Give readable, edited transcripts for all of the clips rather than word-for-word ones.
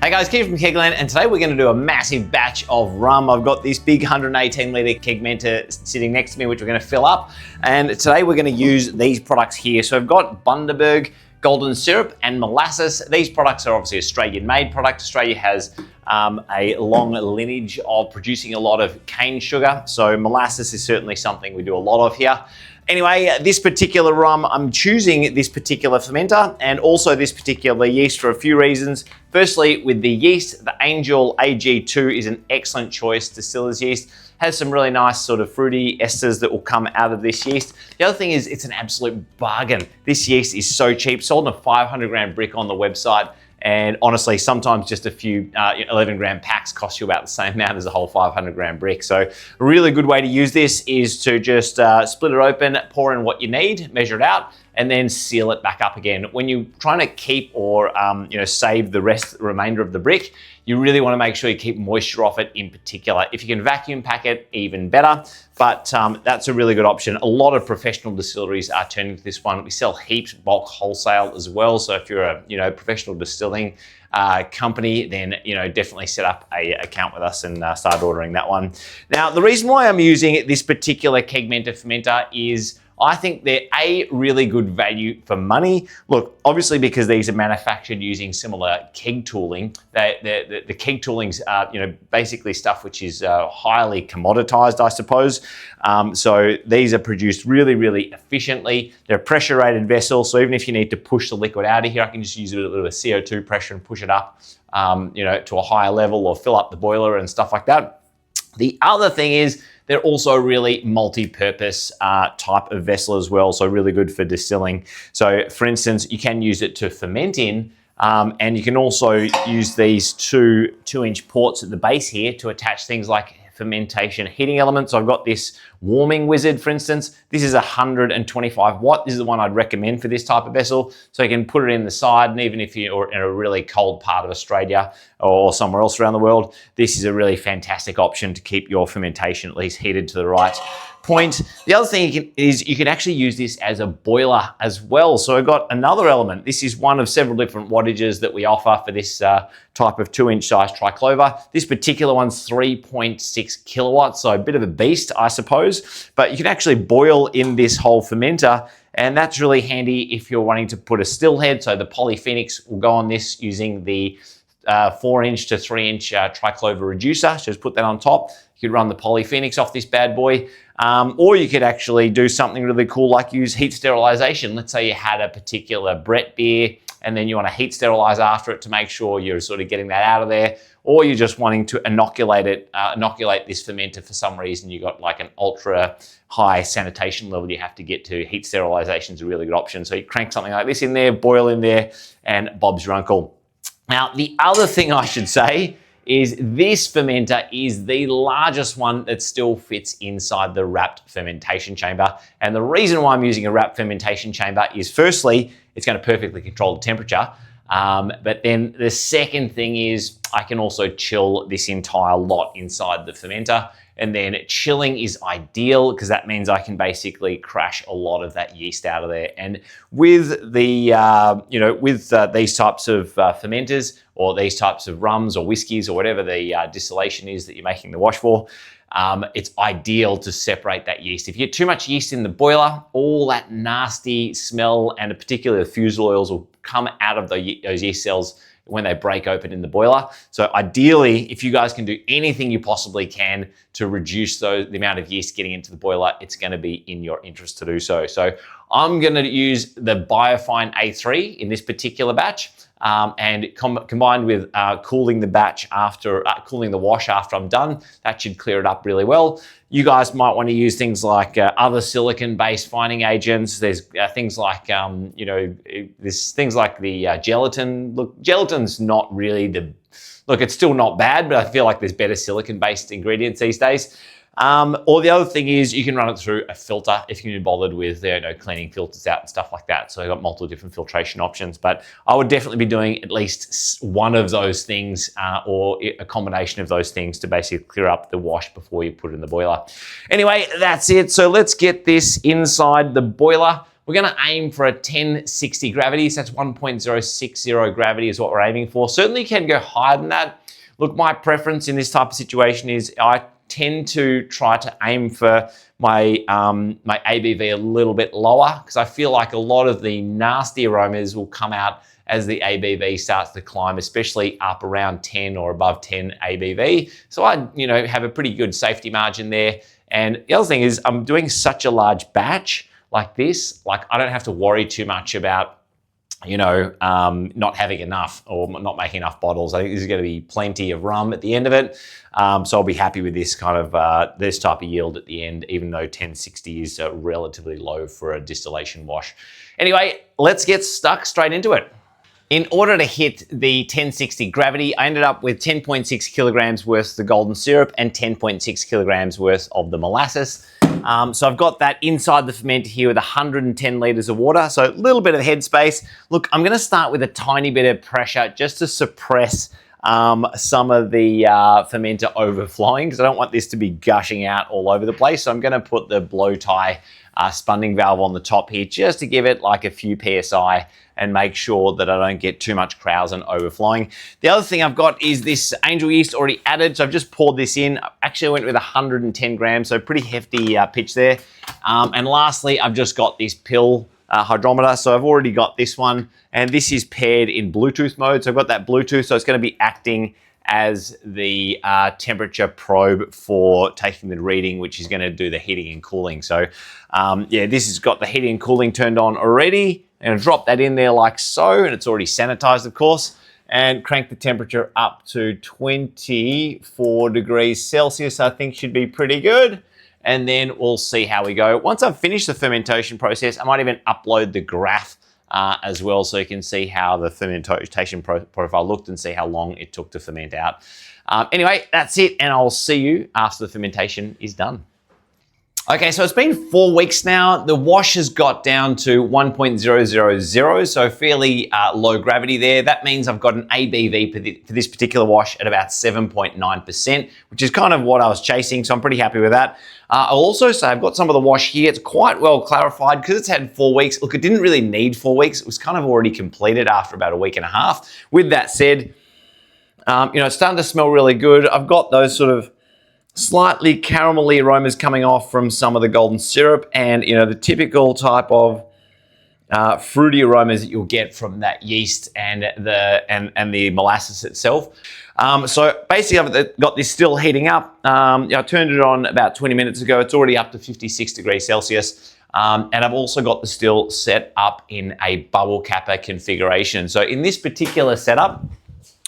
Hey guys, Keith from KegLand, and today we're going to do a massive batch of rum. I've got this big 118 litre kegmenter sitting next to me, which we're going to fill up. And today we're going to use these products here. So I've got Bundaberg, golden syrup, and molasses. These products are obviously Australian-made product. Australia has a long lineage of producing a lot of cane sugar. So molasses is certainly something we do a lot of here. Anyway, this particular rum, I'm choosing this particular fermenter and also this particular yeast for a few reasons. Firstly, with the yeast, the Angel AG2 is an excellent choice. Distiller's yeast has some really nice sort of fruity esters that will come out of this yeast. The other thing is it's an absolute bargain. This yeast is so cheap, sold in a 500 gram brick on the website. And honestly, sometimes just a few 11 gram packs cost you about the same amount as a whole 500 gram brick. So a really good way to use this is to just split it open, pour in what you need, measure it out, and then seal it back up again. When you're trying to keep or save the remainder of the brick, you really want to make sure you keep moisture off it in particular. If you can vacuum pack it, even better, but that's a really good option. A lot of professional distilleries are turning to this one. We sell heaps bulk wholesale as well. So if you're a professional distilling company, then definitely set up a account with us and start ordering that one. Now, the reason why I'm using this particular kegmenter fermenter is I think they're a really good value for money. Look, obviously because these are manufactured using similar keg tooling, the keg tooling's basically stuff which is highly commoditized, I suppose. So these are produced really, really efficiently. They're a pressure rated vessel, so even if you need to push the liquid out of here, I can just use a little bit of CO2 pressure and push it up to a higher level or fill up the boiler and stuff like that. The other thing is they're also a really multi-purpose type of vessel as well, so really good for distilling. So for instance, you can use it to ferment in, and you can also use these two-inch ports at the base here to attach things like fermentation heating elements. So I've got this warming wizard, for instance. This is 125 watt. This is the one I'd recommend for this type of vessel. So you can put it in the side, and even if you're in a really cold part of Australia or somewhere else around the world, this is a really fantastic option to keep your fermentation at least heated to the right point. The other thing you can actually use this as a boiler as well. So I've got another element. This is one of several different wattages that we offer for this type of 2-inch size triclover. This particular one's 3.6 kilowatts, so a bit of a beast, I suppose. But you can actually boil in this whole fermenter, and that's really handy if you're wanting to put a still head. So the Polyphoenix will go on this using the 4-inch to 3-inch triclover reducer. So just put that on top. You could run the Polyphoenix off this bad boy. Or you could actually do something really cool like use heat sterilization. Let's say you had a particular Brett beer and then you want to heat sterilize after it to make sure you're sort of getting that out of there. Or you're just wanting to inoculate this fermenter for some reason. You got like an ultra high sanitation level you have to get to. Heat sterilization is a really good option. So you crank something like this in there, boil in there, and Bob's your uncle. Now, the other thing I should say is this fermenter is the largest one that still fits inside the RAPT fermentation chamber. And the reason why I'm using a RAPT fermentation chamber is firstly, it's going to perfectly control the temperature. But then the second thing is I can also chill this entire lot inside the fermenter. And then chilling is ideal because that means I can basically crash a lot of that yeast out of there. And with the, these types of fermenters or these types of rums or whiskeys or whatever the distillation is that you're making the wash for, it's ideal to separate that yeast. If you get too much yeast in the boiler, all that nasty smell and particularly the fusel oils will come out of those yeast cells when they break open in the boiler. So ideally, if you guys can do anything you possibly can to reduce the amount of yeast getting into the boiler, it's going to be in your interest to do so. So I'm going to use the Biofine A3 in this particular batch, and combined with cooling the batch after cooling the wash after I'm done, that should clear it up really well. You guys might want to use things like other silicon-based fining agents. There's things like there's things like the gelatin. Look, gelatin's not really it's still not bad, but I feel like there's better silicon-based ingredients these days. Or the other thing is you can run it through a filter if you're bothered with cleaning filters out and stuff like that. So I've got multiple different filtration options, but I would definitely be doing at least one of those things or a combination of those things to basically clear up the wash before you put it in the boiler. Anyway, that's it. So let's get this inside the boiler. we're gonna aim for a 1060 gravity, so that's 1.060 gravity is what we're aiming for. Certainly can go higher than that. Look, my preference in this type of situation is I tend to try to aim for my ABV a little bit lower, because I feel like a lot of the nasty aromas will come out as the ABV starts to climb, especially up around 10 or above 10 ABV. So I, have a pretty good safety margin there. And the other thing is I'm doing such a large batch like this, like I don't have to worry too much about not having enough or not making enough bottles. I think there's going to be plenty of rum at the end of it. So I'll be happy with this kind of, this type of yield at the end, even though 1060 is relatively low for a distillation wash. Anyway, let's get stuck straight into it. In order to hit the 1060 gravity, I ended up with 10.6 kilograms worth of the golden syrup and 10.6 kilograms worth of the molasses. So I've got that inside the fermenter here with 110 liters of water, so a little bit of headspace. Look, I'm gonna start with a tiny bit of pressure just to suppress some of the fermenter overflowing, because I don't want this to be gushing out all over the place. So I'm gonna put the blow tie spunning valve on the top here just to give it like a few PSI and make sure that I don't get too much krausen overflowing. The other thing I've got is this angel yeast already added, so I've just poured this in. Actually, I went with 110 grams, so pretty hefty pitch there. And lastly, I've just got this pill hydrometer, so I've already got this one, and this is paired in Bluetooth mode. So I've got that Bluetooth, so it's going to be acting as the temperature probe for taking the reading, which is going to do the heating and cooling. So yeah, this has got the heating and cooling turned on already. I'm going to drop that in there like so, and it's already sanitized, of course, and crank the temperature up to 24 degrees Celsius. I think should be pretty good. And then we'll see how we go. Once I've finished the fermentation process, I might even upload the graph as well, so you can see how the fermentation profile looked and see how long it took to ferment out. Anyway, that's it, and I'll see you after the fermentation is done. Okay, so it's been 4 weeks now. The wash has got down to 1.000, so fairly low gravity there. That means I've got an ABV for this particular wash at about 7.9%, which is kind of what I was chasing, so I'm pretty happy with that. I'll also say I've got some of the wash here. It's quite well clarified because it's had 4 weeks. Look, it didn't really need 4 weeks. It was kind of already completed after about a week and a half. With that said, it's starting to smell really good. I've got those sort of slightly caramelly aromas coming off from some of the golden syrup, and the typical type of fruity aromas that you'll get from that yeast and the molasses itself. So basically I've got this still heating up. I turned it on about 20 minutes ago. It's already up to 56 degrees Celsius. And I've also got the still set up in a bubble capper configuration. So in this particular setup,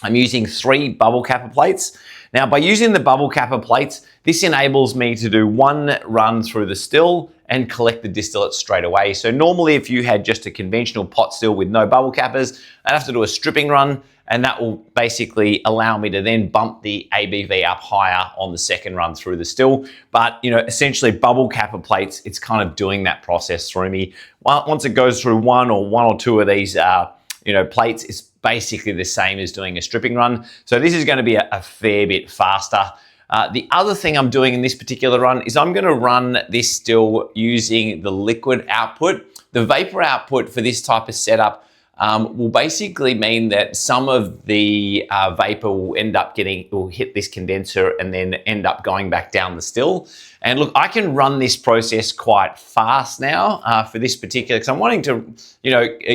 I'm using 3 bubble capper plates. Now, by using the bubble capper plates, this enables me to do one run through the still and collect the distillate straight away. So normally if you had just a conventional pot still with no bubble cappers, I'd have to do a stripping run, and that will basically allow me to then bump the ABV up higher on the second run through the still. But essentially bubble capper plates, it's kind of doing that process through me. Once it goes through one or two of these plates, it's basically the same as doing a stripping run. So this is going to be a fair bit faster. The other thing I'm doing in this particular run is I'm going to run this still using the liquid output. The vapor output for this type of setup will basically mean that some of the vapor will hit this condenser and then end up going back down the still. And look, I can run this process quite fast now for this particular, because I'm wanting to,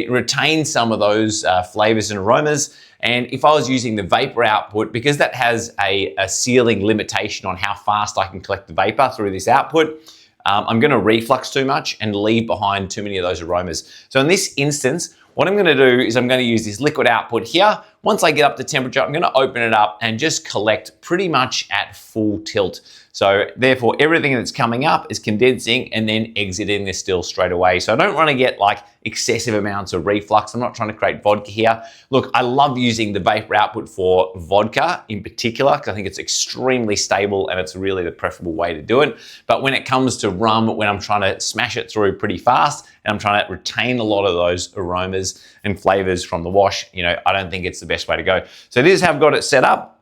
retain some of those flavors and aromas. And if I was using the vapor output, because that has a ceiling limitation on how fast I can collect the vapor through this output, I'm going to reflux too much and leave behind too many of those aromas. So in this instance, what I'm going to do is I'm going to use this liquid output here. Once I get up to temperature, I'm going to open it up and just collect pretty much at full tilt. So therefore, everything that's coming up is condensing and then exiting the still straight away. So I don't want to get like excessive amounts of reflux. I'm not trying to create vodka here. Look, I love using the vapor output for vodka in particular, because I think it's extremely stable and it's really the preferable way to do it. But when it comes to rum, when I'm trying to smash it through pretty fast and I'm trying to retain a lot of those aromas and flavors from the wash, I don't think it's the best way to go. So this is how I've got it set up.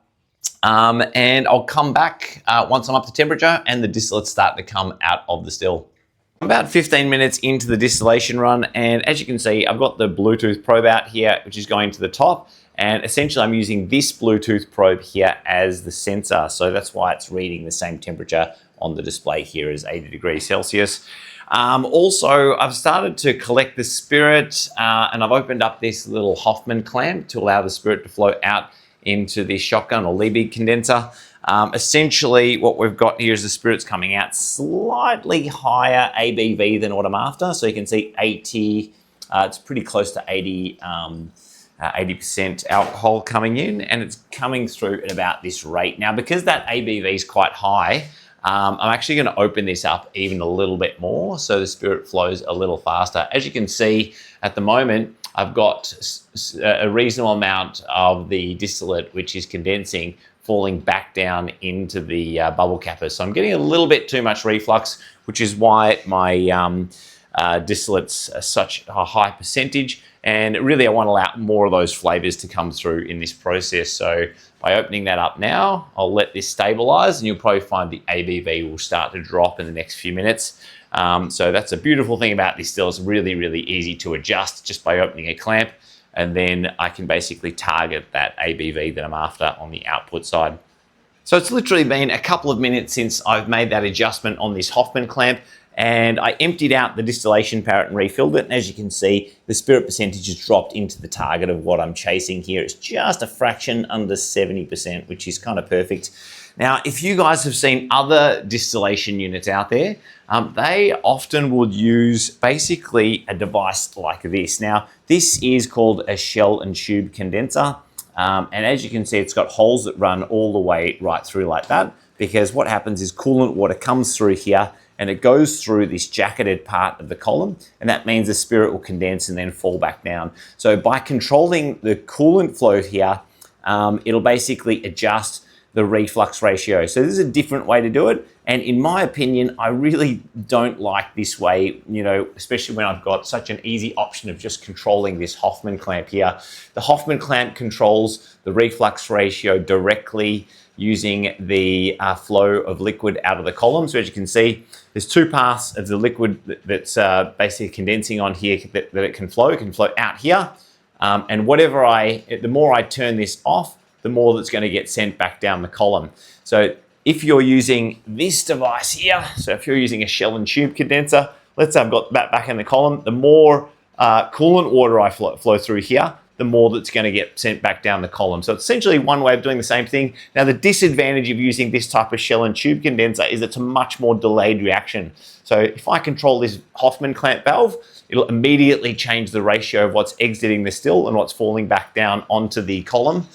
And I'll come back once I'm up to temperature and the distillates start to come out of the still. I'm about 15 minutes into the distillation run, and as you can see, I've got the Bluetooth probe out here, which is going to the top, and essentially I'm using this Bluetooth probe here as the sensor, so that's why it's reading the same temperature on the display here as 80 degrees Celsius. Also, I've started to collect the spirit, and I've opened up this little Hoffman clamp to allow the spirit to flow out into the shotgun or Liebig condenser. Essentially, what we've got here is the spirits coming out slightly higher ABV than what I'm after. So you can see 80, it's pretty close to 80% alcohol coming in, and it's coming through at about this rate. Now, because that ABV is quite high, I'm actually going to open this up even a little bit more so the spirit flows a little faster. As you can see at the moment, I've got a reasonable amount of the distillate, which is condensing, falling back down into the bubble capper. So I'm getting a little bit too much reflux, which is why my distillate's such a high percentage. And really I want to allow more of those flavors to come through in this process. So by opening that up now, I'll let this stabilize, and you'll probably find the ABV will start to drop in the next few minutes. So that's a beautiful thing about this still. It's really, really easy to adjust just by opening a clamp, and then I can basically target that ABV that I'm after on the output side. So it's literally been a couple of minutes since I've made that adjustment on this Hoffman clamp, and I emptied out the distillation parrot and refilled it. And as you can see, the spirit percentage has dropped into the target of what I'm chasing here. It's just a fraction under 70%, which is kind of perfect. Now, if you guys have seen other distillation units out there, they often would use basically a device like this. Now, this is called a shell and tube condenser. And as you can see, it's got holes that run all the way right through like that, because what happens is coolant water comes through here and it goes through this jacketed part of the column, and that means the spirit will condense and then fall back down. So by controlling the coolant flow here, it'll basically adjust the reflux ratio. So this is a different way to do it. And in my opinion, I really don't like this way, you know, especially when I've got such an easy option of just controlling this Hoffman clamp here. The Hoffman clamp controls the reflux ratio directly using the flow of liquid out of the column. So as you can see, there's two paths of the liquid that's basically condensing on here that it can flow. It can flow out here. And the more I turn this off, the more that's going to get sent back down the column. So if you're using this device here, so if you're using a shell and tube condenser, let's say I've got that back in the column, the more coolant water I flow through here, the more that's going to get sent back down the column. So it's essentially one way of doing the same thing. Now, the disadvantage of using this type of shell and tube condenser is it's a much more delayed reaction. So if I control this Hoffman clamp valve, it'll immediately change the ratio of what's exiting the still and what's falling back down onto the column,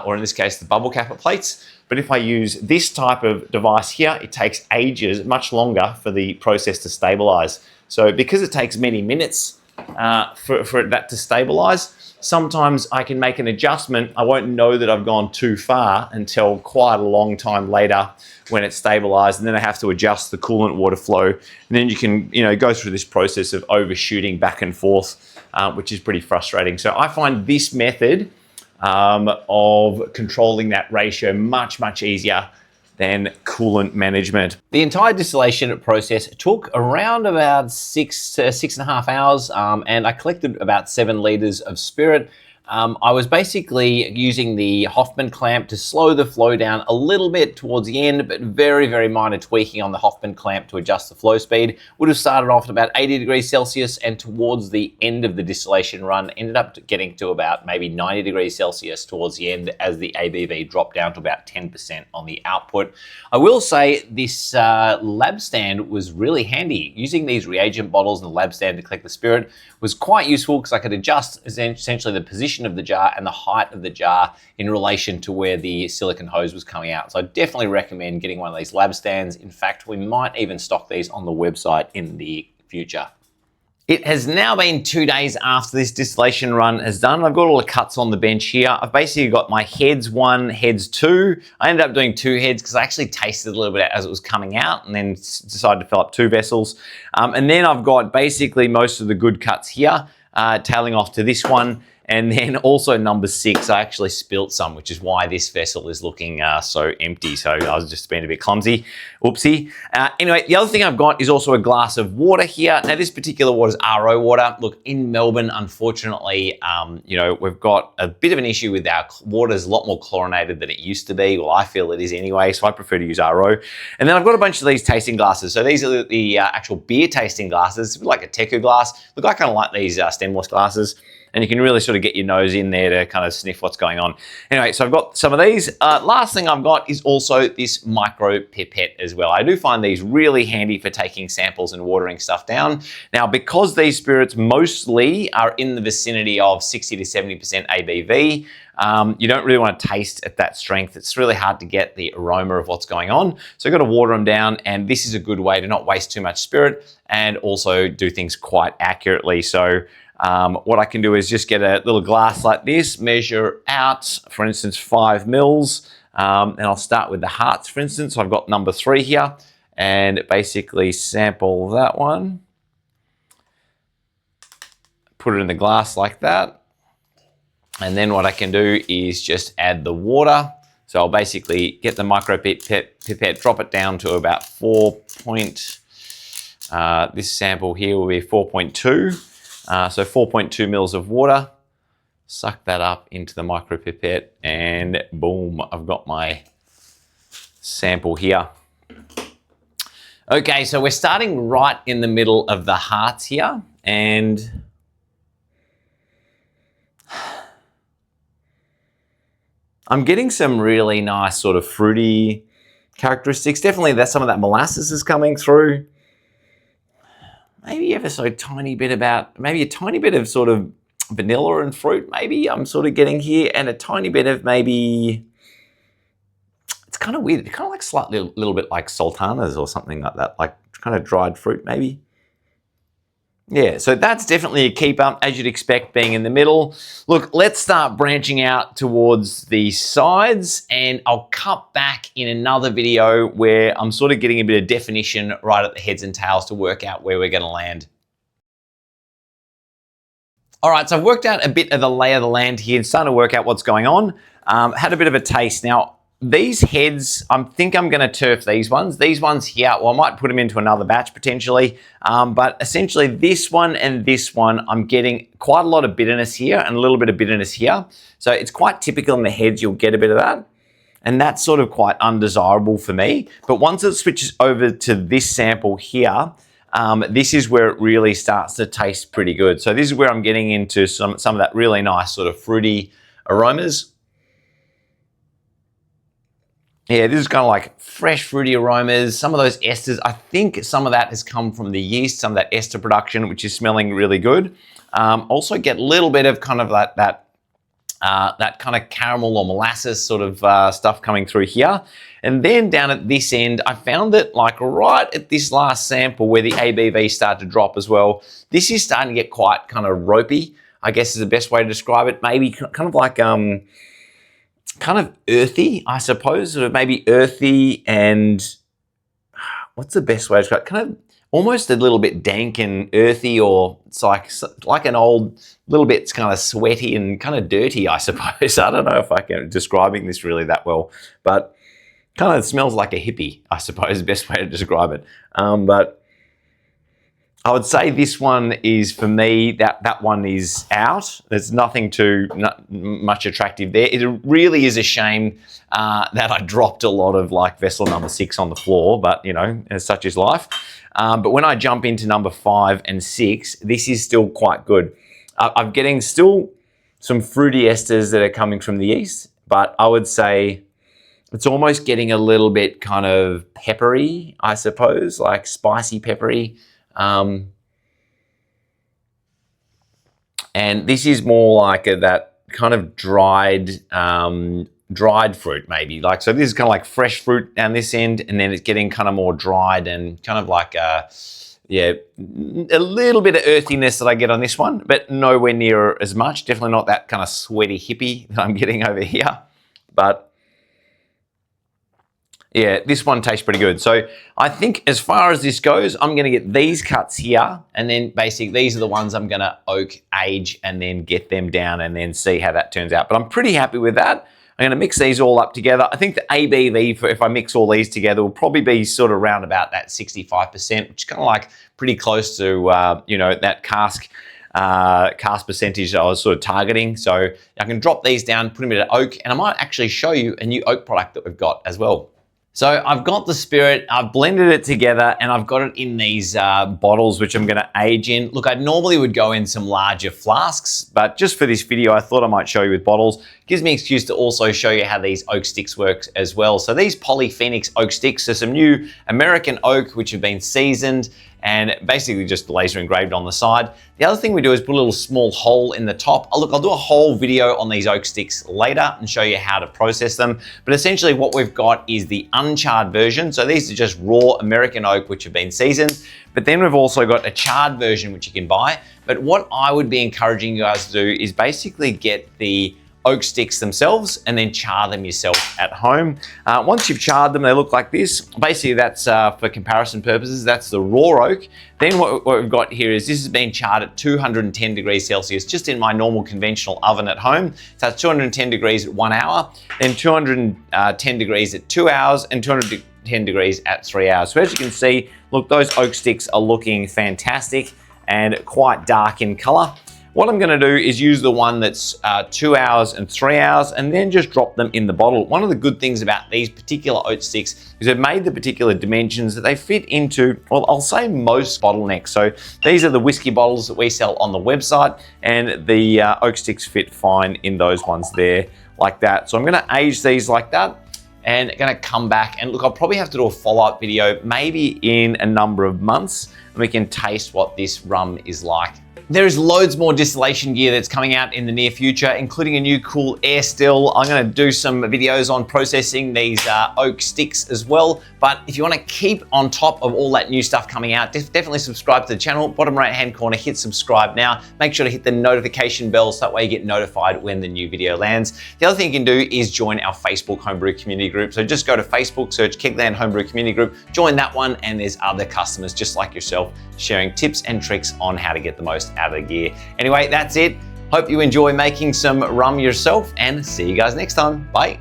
or in this case, the bubble capper plates. But if I use this type of device here, it takes ages, much longer for the process to stabilize. So because it takes many minutes for that to stabilize, sometimes I can make an adjustment. I won't know that I've gone too far until quite a long time later when it's stabilized, and then I have to adjust the coolant water flow. And then you can, go through this process of overshooting back and forth, which is pretty frustrating. So I find this method of controlling that ratio much, much easier than coolant management. The entire distillation process took around about 6 to 6.5 hours, and I collected about 7 liters of spirit. I was basically using the Hoffman clamp to slow the flow down a little bit towards the end, but very, very minor tweaking on the Hoffman clamp to adjust the flow speed. Would have started off at about 80 degrees Celsius, and towards the end of the distillation run, ended up getting to about maybe 90 degrees Celsius towards the end as the ABV dropped down to about 10% on the output. I will say this lab stand was really handy. Using these reagent bottles and the lab stand to collect the spirit was quite useful because I could adjust essentially the position of the jar and the height of the jar in relation to where the silicone hose was coming out. So I definitely recommend getting one of these lab stands. In fact, we might even stock these on the website in the future. It has now been 2 days after this distillation run is done. I've got all the cuts on the bench here. I've basically got my heads 1, heads 2. I ended up doing 2 heads because I actually tasted a little bit as it was coming out and then decided to fill up 2 vessels. And then I've got basically most of the good cuts here, tailing off to this one. And then also number 6, I actually spilt some, which is why this vessel is looking so empty. So I was just being a bit clumsy. Oopsie. Anyway, the other thing I've got is also a glass of water here. Now, this particular water is RO water. Look, in Melbourne, unfortunately, you know, we've got a bit of an issue with our water. Is a lot more chlorinated than it used to be. Well, I feel it is anyway, so I prefer to use RO. And then I've got a bunch of these tasting glasses. So these are the actual beer tasting glasses, like a Teku glass. Look, I kind of like these stemless glasses. And you can really sort of get your nose in there to kind of sniff what's going on. Anyway, so I've got some of these. Last thing I've got is also this micro pipette as well. I do find these really handy for taking samples and watering stuff down. Now, because these spirits mostly are in the vicinity of 60 to 70% ABV, you don't really want to taste at that strength. It's really hard to get the aroma of what's going on. So you've got to water them down, and this is a good way to not waste too much spirit and also do things quite accurately. So what I can do is just get a little glass like this, measure out, for instance, 5 mils, and I'll start with the hearts, for instance. So I've got number 3 here, and basically sample that one, put it in the glass like that, and then what I can do is just add the water. So I'll basically get the micro pipette, drop it down to about 4. This sample here will be 4.2. So 4.2 mils of water, suck that up into the micro pipette, and boom, I've got my sample here. Okay, so we're starting right in the middle of the hearts here, and I'm getting some really nice sort of fruity characteristics. Definitely that's some of that molasses is coming through. Maybe ever so tiny bit about, maybe a tiny bit of sort of vanilla and fruit, maybe I'm sort of getting here, and a tiny bit of maybe, it's kind of weird. It's kind of like slightly, a little bit like sultanas or something like that, like kind of dried fruit maybe. Yeah, so that's definitely a keeper, as you'd expect, being in the middle. Look, let's start branching out towards the sides, and I'll cut back in another video where I'm sort of getting a bit of definition right at the heads and tails to work out where we're gonna land. All right, so I've worked out a bit of the lay of the land here and starting to work out what's going on. Had a bit of a taste. Now, these heads, I think I'm going to turf these ones. These ones here, well, I might put them into another batch potentially, but essentially this one and this one, I'm getting quite a lot of bitterness here and a little bit of bitterness here. So it's quite typical in the heads, you'll get a bit of that. And that's sort of quite undesirable for me. But once it switches over to this sample here, this is where it really starts to taste pretty good. So this is where I'm getting into some of that really nice sort of fruity aromas. Yeah, this is kind of like fresh fruity aromas. Some of those esters, I think some of that has come from the yeast, some of that ester production, which is smelling really good. Also get a little bit of kind of that kind of caramel or molasses sort of stuff coming through here. And then down at this end, I found that like right at this last sample where the ABV started to drop as well, this is starting to get quite kind of ropey, I guess is the best way to describe it. Maybe kind of like kind of earthy, I suppose, sort of maybe earthy, and what's the best way to describe it? Kind of almost a little bit dank and earthy, or it's like an old, little bit kind of sweaty and kind of dirty, I suppose. I don't know if I can describing this really that well, but kind of smells like a hippie, I suppose, best way to describe it. But I would say this one is, for me, that one is out. There's nothing too much attractive there. It really is a shame that I dropped a lot of like vessel number 6 on the floor, but you know, as such is life. But when I jump into number 5 and 6, this is still quite good. I'm getting still some fruity esters that are coming from the yeast, but I would say it's almost getting a little bit kind of peppery, I suppose, like spicy peppery. And this is more like that kind of dried fruit maybe. Like, so this is kind of like fresh fruit down this end, and then it's getting kind of more dried and kind of like yeah, a little bit of earthiness that I get on this one, but nowhere near as much. Definitely not that kind of sweaty hippie that I'm getting over here. But Yeah, this one tastes pretty good. So I think as far as this goes, I'm gonna get these cuts here, and then basically these are the ones I'm gonna oak age and then get them down and then see how that turns out. But I'm pretty happy with that. I'm gonna mix these all up together. I think the ABV, if I mix all these together, will probably be sort of around about that 65%, which is kind of like pretty close to, you know, that cask percentage I was sort of targeting. So I can drop these down, put them in an oak, and I might actually show you a new oak product that we've got as well. So I've got the spirit, I've blended it together, and I've got it in these bottles, which I'm gonna age in. Look, I normally would go in some larger flasks, but just for this video, I thought I might show you with bottles. Gives me an excuse to also show you how these oak sticks work as well. So these Polyphoenix oak sticks are some new American oak, which have been seasoned and basically just laser engraved on the side. The other thing we do is put a little small hole in the top. Look, I'll do a whole video on these oak sticks later and show you how to process them. But essentially what we've got is the uncharred version. So these are just raw American oak, which have been seasoned. But then we've also got a charred version, which you can buy. But what I would be encouraging you guys to do is basically get the oak sticks themselves and then char them yourself at home. Once you've charred them, they look like this. Basically, that's for comparison purposes, that's the raw oak. Then what we've got here is this has been charred at 210 degrees Celsius, just in my normal conventional oven at home. So that's 210 degrees at 1 hour, then 210 degrees at 2 hours, and 210 degrees at 3 hours. So as you can see, look, those oak sticks are looking fantastic and quite dark in color. What I'm gonna do is use the one that's 2 hours and 3 hours and then just drop them in the bottle. One of the good things about these particular oat sticks is they've made the particular dimensions that they fit into, well, I'll say most bottlenecks. So these are the whiskey bottles that we sell on the website, and the oak sticks fit fine in those ones there like that. So I'm gonna age these like that and gonna come back, and look, I'll probably have to do a follow-up video maybe in a number of months, and we can taste what this rum is like. There is loads more distillation gear that's coming out in the near future, including a new cool air still. I'm gonna do some videos on processing these oak sticks as well. But if you wanna keep on top of all that new stuff coming out, definitely subscribe to the channel. Bottom right-hand corner, hit subscribe now. Make sure to hit the notification bell so that way you get notified when the new video lands. The other thing you can do is join our Facebook Homebrew Community Group. So just go to Facebook, search KegLand Homebrew Community Group, join that one, and there's other customers just like yourself sharing tips and tricks on how to get the most out of the gear. Anyway, that's it. Hope you enjoy making some rum yourself, and see you guys next time. Bye.